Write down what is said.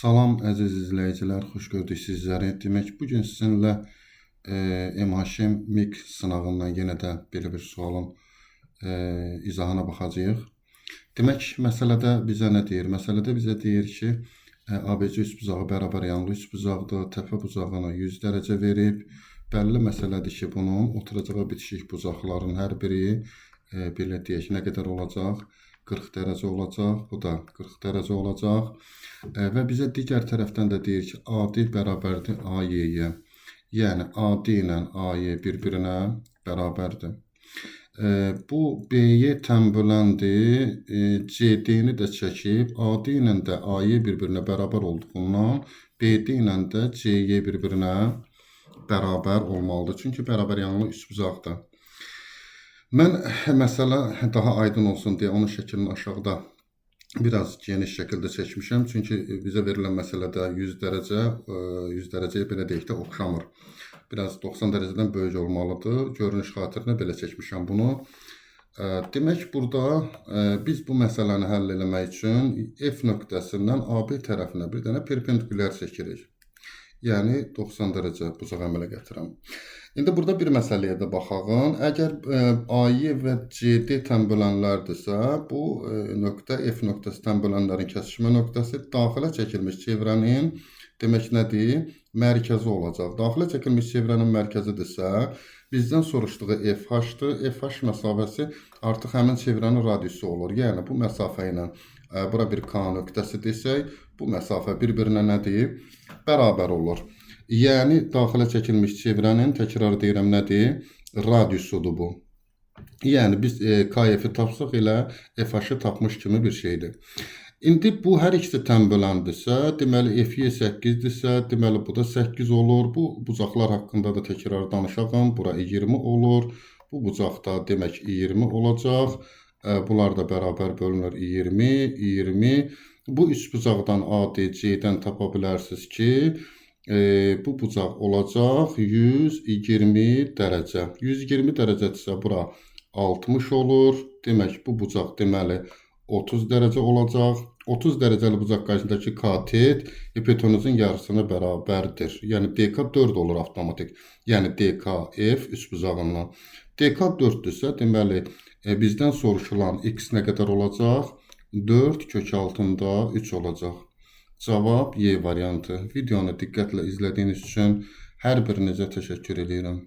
Salam əziz izləyicilər, xoş gördük sizləri. Demək, bugün sizinlə MHM MIG sınağından yenə də belə bir sualın izahına baxacağıq. Demək, məsələdə bizə nə deyir? Məsələdə bizə deyir ki, ABC üçbucağı bərabər yanlı üçbucaqdır. Təpə bucağına 100 dərəcə verib. Bəlli məsələdir ki, bunun oturacağı bitişik bucaqların hər biri belə deyək, nə qədər olacaq? 40 dərəcə olacaq, bu da 40 dərəcə olacaq. Və bizə digər tərəfdən də deyir ki, AD bərabərdir AY-yə. Yəni, AD ilə AY bir-birinə bərabərdir. Bu B-yə tənböləndir, CD-ni də çəkib, AD ilə də AY bir-birinə bərabər olduğundan, BD ilə də CY bir-birinə bərabər olmalıdır. Çünki bərabər yanlı üçbucaqdır. Mən məsələ daha aydın olsun deyə onun şəklini aşağıda biraz geniş şəkildə çəkmişəm. Çünki bizə verilən məsələdə 100 dərəcəyə belə deyək də oxşamır. Biraz 90 dərəcədən böyük olmalıdır. Görünüş xatirinə belə çəkmişəm bunu. Demək, burada biz bu məsələni həll eləmək üçün F nöqtəsindən AB tərəfinə bir dənə perpendikulyar çəkirik. Yəni 90 dərəcə bucağı əmələ gətirəm. İndi burada bir məsələyə də baxaq. Əgər AY və CD tənbölənlərdirsə, bu nöqtə F nöqtəsi tənbölənlərin kəsişmə nöqtəsi daxilə çəkilmiş çevrənin demək nədir? Mərkəzi olacaq. Daxilə çəkilmiş çevrənin mərkəzidirsə, bizdən soruşduğu FH-dır. FH məsafəsi artıq həmin çevrənin radiusu olur. Yəni, bu məsafə ilə bura bir K nöqtəsi desək, bu məsafə bir-birinə nədir? Bərabər olur. Yəni, daxilə çəkilmiş çevrənin, təkrar deyirəm, nədir? Radiusudur bu. Yəni, biz KF-i tapsaq elə FH-ı tapmış kimi bir şeydir. İndi bu hər ikisi tənböləndirsə, deməli FY 8-dirsə, deməli bu da 8 olur. Bu bucaqlar haqqında da təkrar danışağım. Bura 20 olur. Bu bucaqda demək 20 olacaq. Bunlar da bərabər bölünür 20, 20. Bu üç bucaqdan ADC-dən tapa bilərsiniz ki, bu bucaq olacaq 120 dərəcə. 120 dərəcədirsə bura 60 olur. Demək, bu bucaq deməli 30 dərəcə olacaq. 30 dərəcəli bucaq qarşısındakı katet hipotenuzun yarısına bərabərdir. Yəni, DK 4 olur avtomatik. Yəni, DKF üç bucağından. DK 4-dürsə, deməli, bizdən soruşulan X nə qədər olacaq? 4 kök altında 3 olacaq. Cavab Y variantı. Videonu diqqətlə izlədiyiniz üçün hər birinizə təşəkkür edirəm.